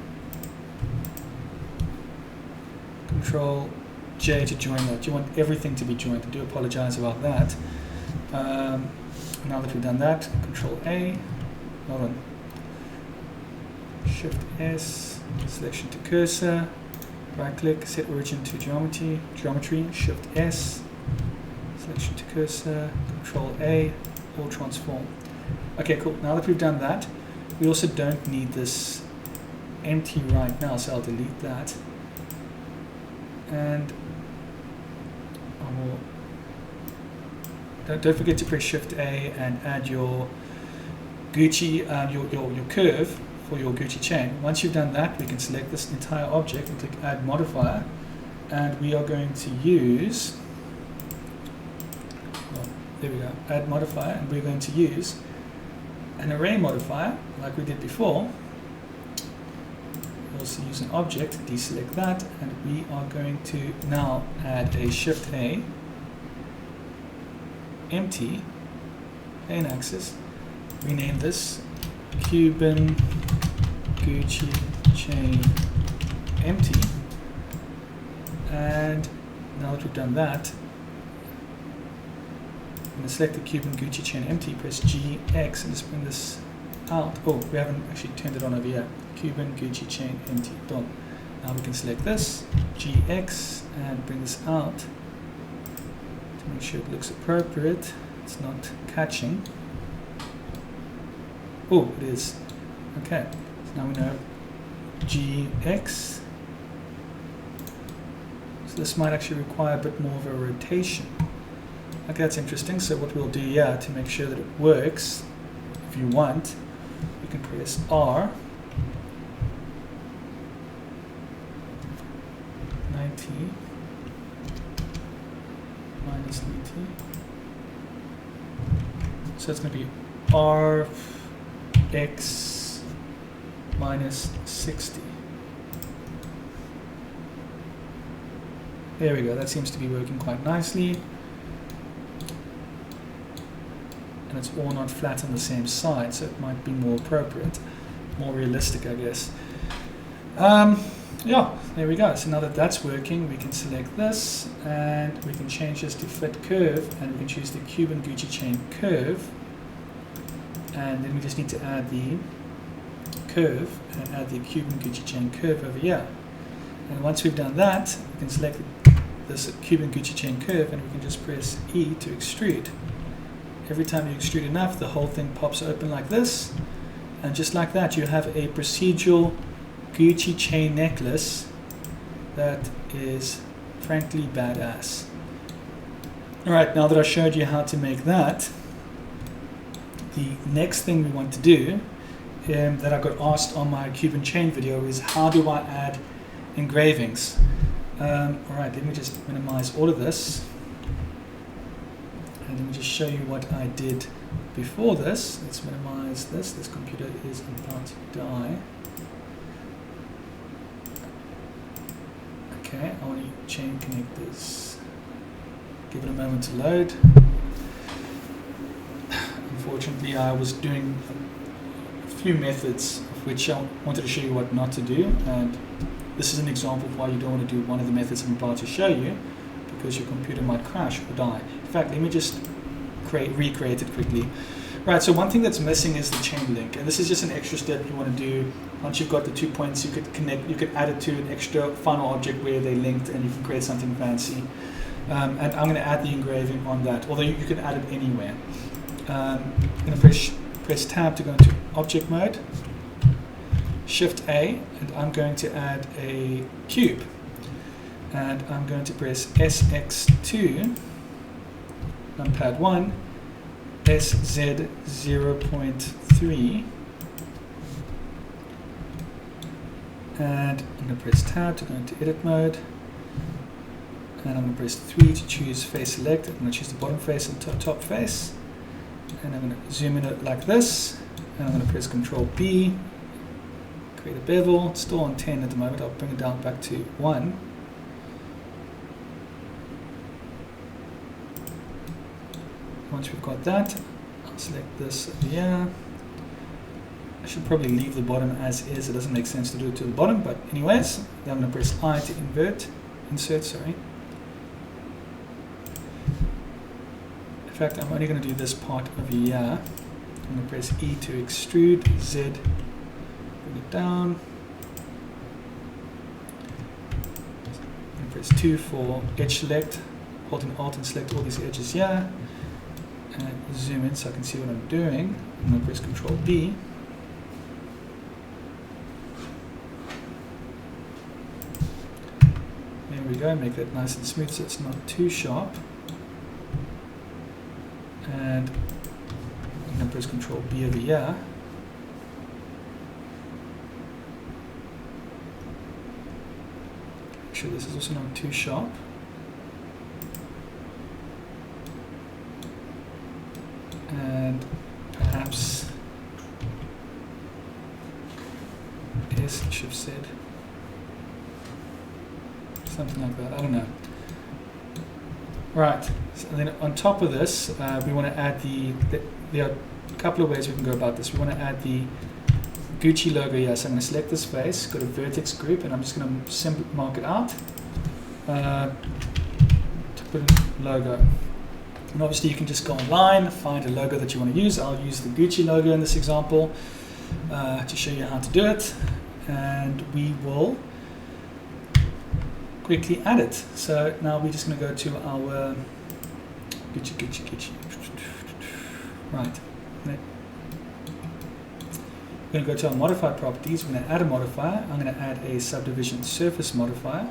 Control J to join that. You want everything to be joined. I do apologize about that. Now that we've done that, Control A. Hold on. Shift S. Selection to cursor. Right click. Set origin to geometry. Shift S. Selection to cursor. Control A. All transform. Okay, cool. Now that we've done that, we also don't need this empty right now, so I'll delete that. And don't forget to press Shift A and add your Gucci, your curve for your Gucci chain. Once you've done that, we can select this entire object and click Add Modifier, and we are going to use, there we go, Add Modifier, and we're going to use an array modifier like we did before. Also use an object, deselect that, and we are going to now add a Shift A, empty, plane axis, rename this Cuban Gucci Chain empty, and now that we've done that, I'm going to select the Cuban Gucci Chain empty, press GX, and just bring this out. Oh, we haven't actually turned it on over here. Cuban Gucci Chain empty. Done. Now we can select this, GX, and bring this out to make sure it looks appropriate. It's not catching. Oh, it is. Okay. So now we know GX. So this might actually require a bit more of a rotation. Okay, that's interesting. So what we'll do here to make sure that it works, if you want, you can press R, 90 minus 90. So it's going to be R X minus 60. There we go, that seems to be working quite nicely. And it's all not flat on the same side, so it might be more appropriate, more realistic, I guess. Yeah, there we go. So now that that's working, we can select this, and we can change this to fit curve, and we can choose the Cuban Gucci Chain curve. And then we just need to add the curve, and add the Cuban Gucci Chain curve over here. And once we've done that, we can select this Cuban Gucci Chain curve, and we can just press E to extrude. Every time you extrude enough, the whole thing pops open like this, and just like that, you have a procedural Gucci chain necklace that is frankly badass. Alright, now that I showed you how to make that, the next thing we want to do that I got asked on my Cuban chain video is how do I add engravings. Alright, let me just minimize all of this, and let me just show you what I did before this. Let's minimize this. This computer is about to die. Okay, I want to chain connect this. Give it a moment to load. Unfortunately, I was doing a few methods of which I wanted to show you what not to do, and this is an example of why you don't want to do one of the methods I'm about to show you, because your computer might crash or die. In fact, let me just recreate it quickly. Right, so one thing that's missing is the chain link, and this is just an extra step you want to do. Once you've got the 2 points, you could connect, you could add it to an extra final object where they linked, and you can create something fancy. And I'm going to add the engraving on that, although you can add it anywhere. I'm going to press Tab to go into object mode, Shift A, and I'm going to add a cube, and I'm going to press SX2, numpad 1, SZ 0.3, and I'm going to press Tab to go into edit mode, and I'm going to press 3 to choose face select. I'm going to choose the bottom face and top face, and I'm going to zoom in it like this, and I'm going to press Ctrl B, create a bevel. It's still on 10 at the moment. I'll bring it down back to 1. Once we've got that, I'll select this over here. I should probably leave the bottom as is. It doesn't make sense to do it to the bottom, but anyways, then I'm going to press I to insert, sorry. In fact, I'm only going to do this part over here. I'm going to press E to extrude, Z, bring it down. I'm going to press 2 for edge select, holding Alt and select all these edges here. And zoom in so I can see what I'm doing. I'm going to press Ctrl B. There we go, make that nice and smooth so it's not too sharp. And I'm going to press Ctrl B over here. Make sure this is also not too sharp. And perhaps S shift Z, something like that, I don't know. Right, so then on top of this, we want to add there are a couple of ways we can go about this. We want to add the Gucci logo here, so I'm going to select this face, go to vertex group, and I'm just going to simply mark it out to put a logo. And obviously you can just go online, find a logo that you want to use. I'll use the Gucci logo in this example to show you how to do it, and we will quickly add it. So now we're just going to go to our Gucci. Right. We're going to go to our modifier properties. We're going to add a modifier. I'm going to add a subdivision surface modifier.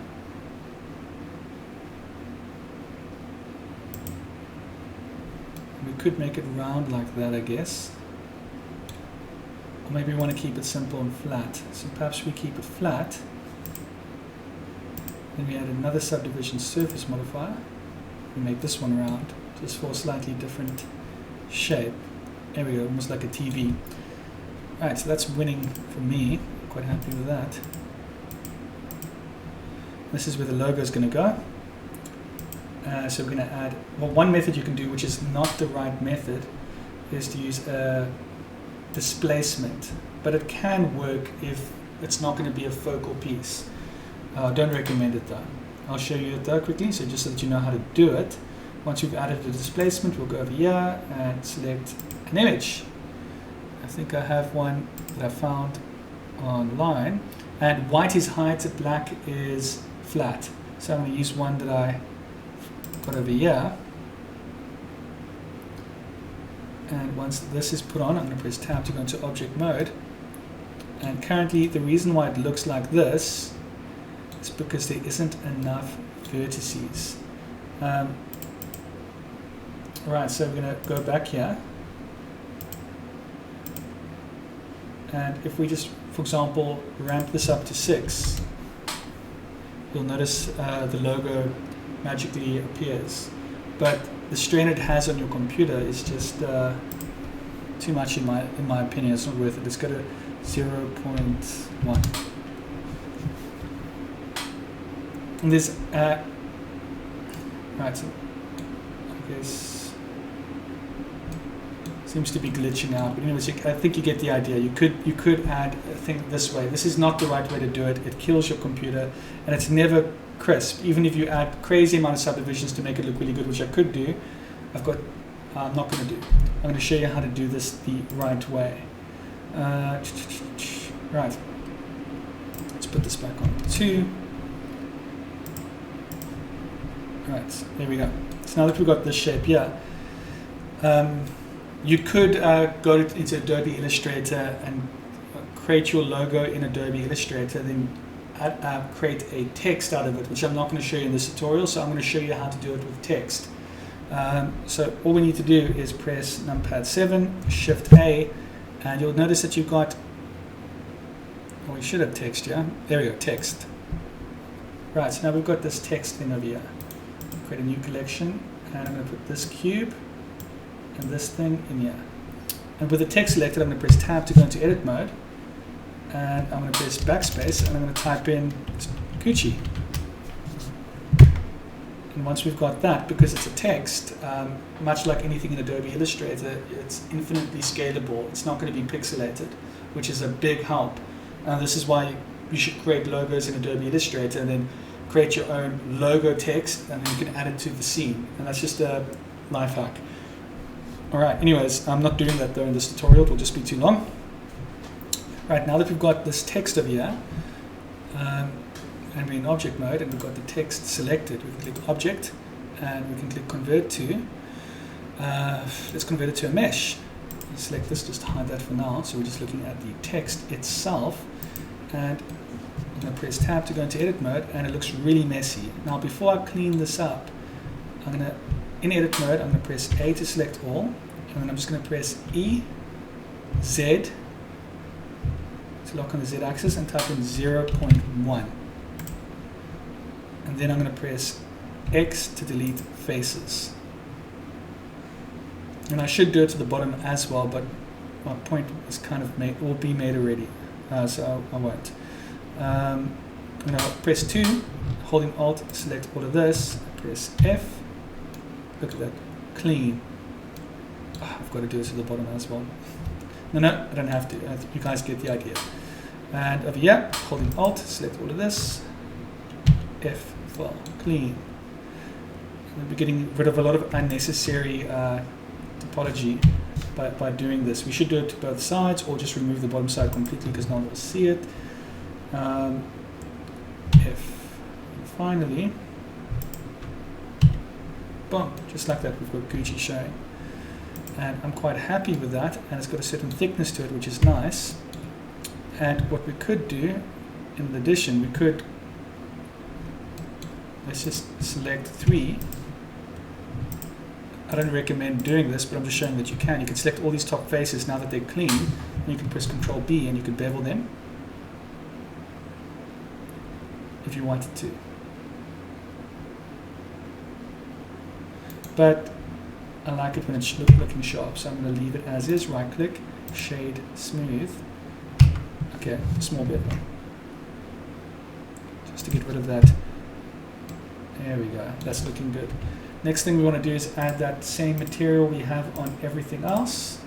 We could make it round like that, I guess. Or maybe we want to keep it simple and flat. So perhaps we keep it flat. Then we add another subdivision surface modifier. We make this one round, just for a slightly different shape. There we go, almost like a TV. Alright, so that's winning for me. Quite happy with that. This is where the logo is going to go. So we're going to add, well, one method you can do, which is not the right method, is to use a displacement. But it can work if it's not going to be a focal piece. Don't recommend it though. I'll show you it though quickly, so just so that you know how to do it. Once you've added the displacement, we'll go over here and select an image. I think I have one that I found online. And white is height, black is flat. So I'm going to use one that I got over here. And once this is put on, I'm going to press tab to go into object mode. And currently the reason why it looks like this is because there isn't enough vertices. Right, so we're going to go back here. And if we just, for example, ramp this up to 6, you'll notice the logo magically appears. But the strain it has on your computer is just too much in my opinion. It's not worth it. Let's go to 0.1. And there's right, so I guess seems to be glitching out, but anyways, I think you get the idea. You could add a thing this way. This is not the right way to do it. It kills your computer, and it's never crisp. Even if you add crazy amount of subdivisions to make it look really good, which I could do, I'm not going to do. I'm going to show you how to do this the right way. Right. Let's put this back on 2. Right, there we go. So now that we've got this shape here, you could go into Adobe Illustrator and create your logo in Adobe Illustrator, then create a text out of it, which I'm not going to show you in this tutorial, so I'm going to show you how to do it with text. So all we need to do is press numpad 7, Shift A, and you'll notice that you've got, well, we should have text, yeah? There we go, text. Right, so now we've got this text thing over here. Create a new collection, and I'm going to put this cube and this thing in here. And with the text selected, I'm going to press tab to go into edit mode, and I'm going to press backspace, and I'm going to type in Gucci. And once we've got that, because it's a text, much like anything in Adobe Illustrator, it's infinitely scalable. It's not going to be pixelated, which is a big help. This is why you should create logos in Adobe Illustrator and then create your own logo text, and then you can add it to the scene. And that's just a life hack. Alright, anyways, I'm not doing that though in this tutorial, it will just be too long. Right, now that we've got this text over here, and we're in object mode and we've got the text selected, we can click object and we can click convert to, let's convert it to a mesh. Select this, just hide that for now, so we're just looking at the text itself, and I'm going to press tab to go into edit mode, and it looks really messy. Now before I clean this up, I'm going to, in edit mode, I'm going to press A to select all, and then I'm just going to press E, Z, to lock on the Z axis, and type in 0.1. And then I'm going to press X to delete faces. And I should do it to the bottom as well, but my point is kind of made, will be made already, so I won't. I'm going to press 2, holding Alt, select all of this, press F. Look at that, clean. Oh, I've got to do it to the bottom as well. No, I don't have to. You guys get the idea. And over here, holding Alt, select all of this, F for clean. And we're getting rid of a lot of unnecessary topology by doing this. We should do it to both sides, or just remove the bottom side completely because no one will see it. F. And finally, boom, just like that, we've got Gucci showing. And I'm quite happy with that, and it's got a certain thickness to it, which is nice. And what we could do, in addition, we could, let's just select 3, I don't recommend doing this, but I'm just showing that you can. You can select all these top faces now that they're clean, and you can press Ctrl B and you can bevel them if you wanted to. But I like it when it's looking sharp, so I'm going to leave it as is. Right click, shade, smooth. Okay, small bevel. Just to get rid of that. There we go, that's looking good. Next thing we want to do is add that same material we have on everything else.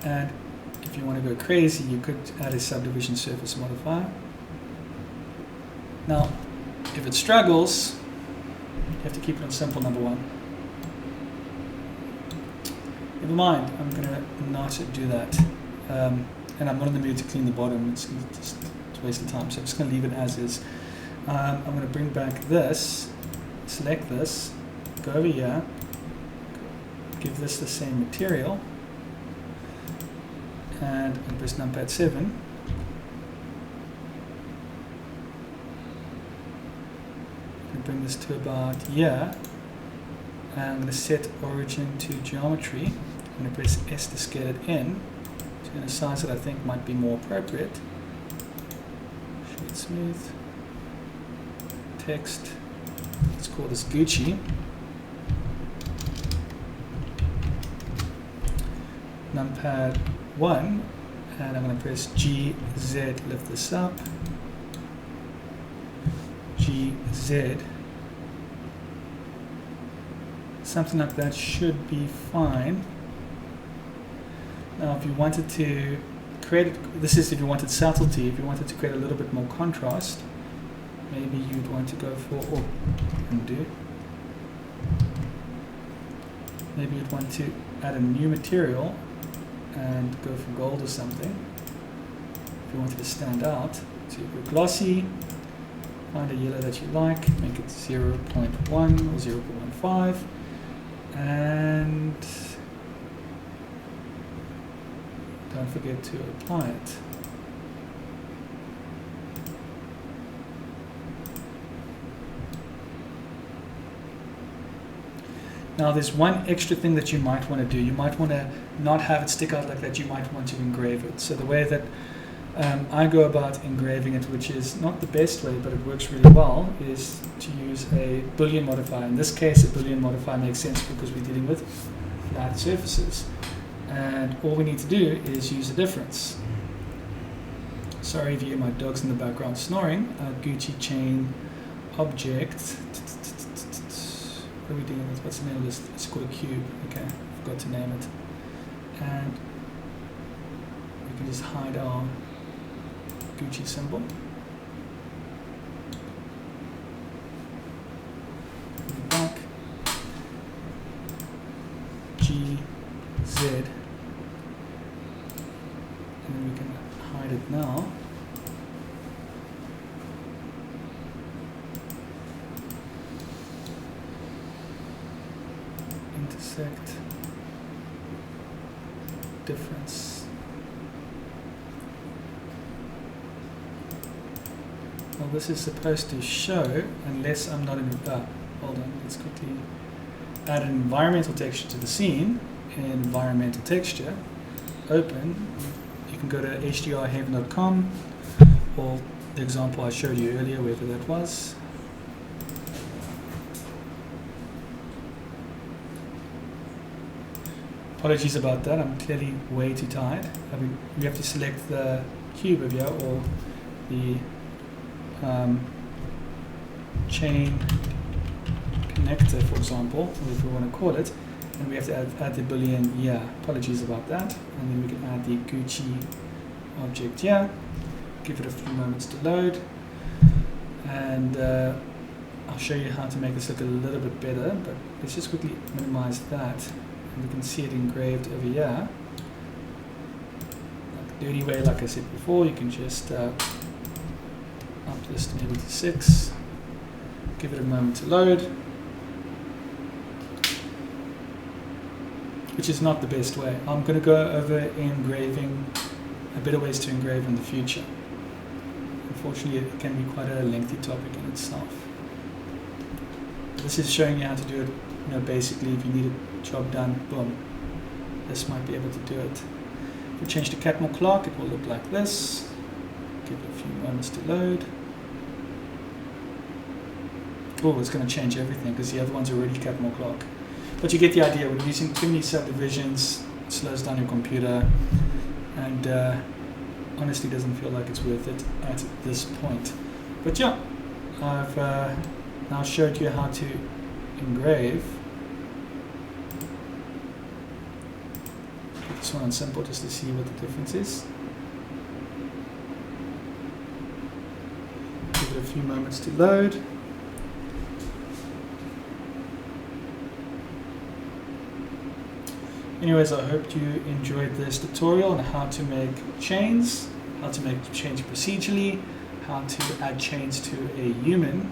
And if you want to go crazy, you could add a subdivision surface modifier. Now, if it struggles, you have to keep it on simple, number one. Never mind, I'm going to not do that. And I'm not in the mood to clean the bottom, it's just a waste of time, so I'm just going to leave it as is. I'm going to bring back this, select this, go over here, give this the same material, and press numpad 7. Bring this to about here, and I'm going to set origin to geometry. I'm going to press S to scale it in to a size that I think might be more appropriate. Shade smooth, text, let's call this Gucci. Numpad 1, and I'm going to press GZ, lift this up, GZ. Something like that should be fine. Now if you wanted to create it, this is if you wanted subtlety, if you wanted to create a little bit more contrast, maybe you'd want to go for, or undo. Maybe you'd want to add a new material and go for gold or something. If you wanted to stand out, so you go glossy, find a yellow that you like, make it 0.1 or 0.15, and don't forget to apply it. Now there's one extra thing that you might want to do. You might want to not have it stick out like that. You might want to engrave it. So the way that I go about engraving it, which is not the best way, but it works really well, is to use a Boolean modifier. In this case, a Boolean modifier makes sense because we're dealing with flat surfaces. And all we need to do is use a difference. Sorry if you hear my dogs in the background snoring. Gucci chain object. What are we dealing with? What's the name of this? It's called a cube. Okay, I forgot to name it. And we can just hide our Gucci symbol. Back. G, Z. And then we can hide it now. Intersect. Difference. Well, this is supposed to show, unless I'm not in hold on, let's quickly add an environmental texture to the scene. Environmental texture, open. You can go to hdrhaven.com, or the example I showed you earlier, wherever that was. Apologies about that, I'm clearly way too tired. We have to select the cube over here, or the chain connector, for example, whatever we want to call it, and we have to add the Boolean here. Apologies about that. And then we can add the Gucci object here, give it a few moments to load, and I'll show you how to make this look a little bit better, but let's just quickly minimize that. And we can see it engraved over here. Like the dirty way, like I said before, you can just up this to maybe to 6. Give it a moment to load, which is not the best way. I'm going to go over engraving, better ways to engrave in the future. Unfortunately, it can be quite a lengthy topic in itself. this is showing you how to do it. You know, basically, if you need a job done, boom, this might be able to do it. If we change to Catmull clock, it will look like this. Give it a few moments to load. Oh, it's going to change everything because the other one's already Catmull clock. But you get the idea. When using too many subdivisions, it slows down your computer, and honestly doesn't feel like it's worth it at this point. But yeah, I've now showed you how to engrave. Put this one on simple just to see what the difference is. Give it a few moments to load. Anyways, I hope you enjoyed this tutorial on how to make chains, how to make chains procedurally, how to add chains to a human,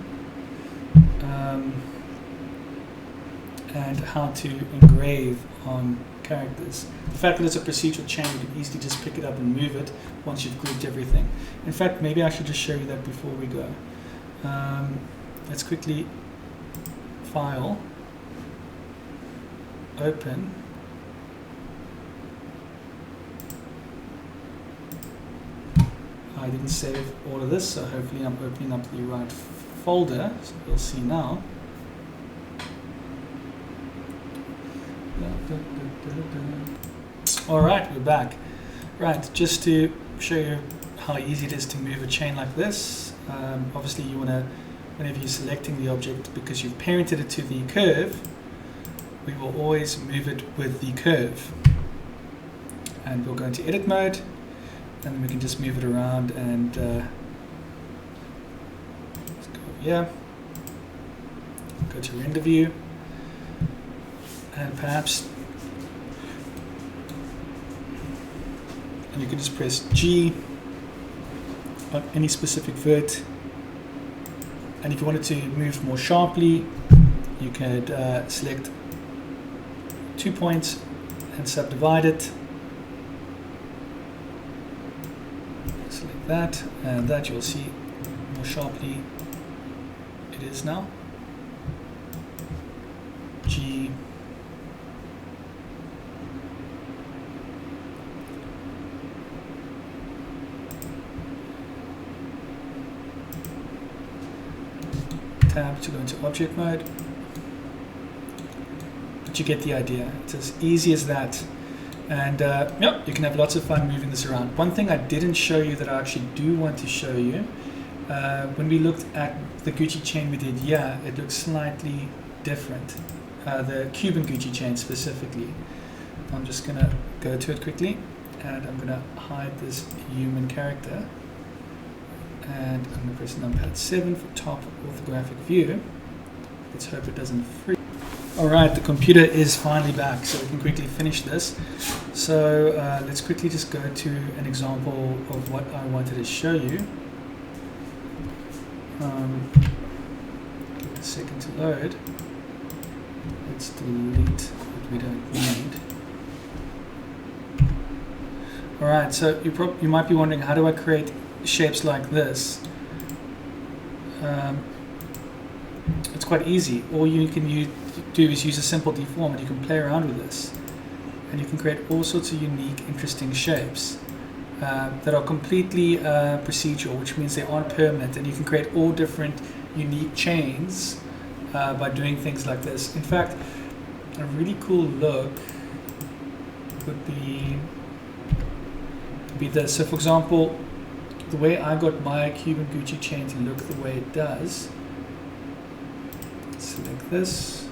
and how to engrave on characters. The fact that it's a procedural chain, you can easily just pick it up and move it once you've grouped everything. In fact, maybe I should just show you that before we go. Let's quickly file, open. I didn't save all of this, so hopefully I'm opening up the right folder. So we'll see now. Alright, we're back. Right, just to show you how easy it is to move a chain like this. Obviously you want to, whenever you're selecting the object, because you've parented it to the curve, we will always move it with the curve. And we'll go into edit mode. And then we can just move it around and let's go over here, go to render view, and perhaps, and you can just press G on any specific vert, and if you wanted to move more sharply, you could select 2 points and subdivide it. That, and that you'll see more sharply it is now. G. Tab to go into object mode. But you get the idea. It's as easy as that. And yep, you can have lots of fun moving this around. One thing I didn't show you that I actually do want to show you, when we looked at the Gucci chain we did, yeah, it looks slightly different. The Cuban Gucci chain specifically. I'm just going to go to it quickly, and I'm going to hide this human character. And I'm going to press numpad 7 for top orthographic view. Let's hope it doesn't freeze. Alright, the computer is finally back, so we can quickly finish this. So let's quickly just go to an example of what I wanted to show you. Give it a second to load. Let's delete what we don't need. Alright, so you might be wondering, how do I create shapes like this? It's quite easy. All you can do is use a simple deform, and you can play around with this. And you can create all sorts of unique, interesting shapes that are completely procedural, which means they aren't permanent, and you can create all different unique chains by doing things like this. In fact, a really cool look would be this. So for example, the way I got my Cuban Gucci chain to look the way it does, select this.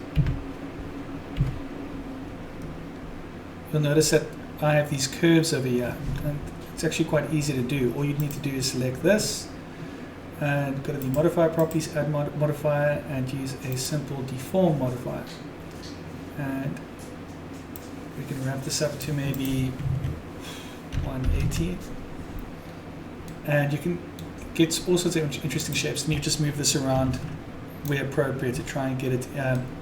You'll notice that I have these curves over here, and it's actually quite easy to do. All you need to do is select this and go to the modifier properties, add modifier, and use a simple deform modifier. And we can ramp this up to maybe 180. And you can get all sorts of interesting shapes, and you just move this around where appropriate to try and get it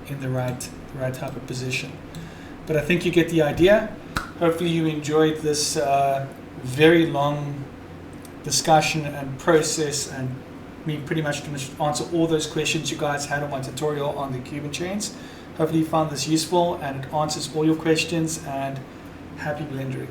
in the right type of position. But I think you get the idea. Hopefully you enjoyed this very long discussion and process and me pretty much to answer all those questions you guys had on my tutorial on the Cuban chains. Hopefully you found this useful and it answers all your questions, and happy blendering.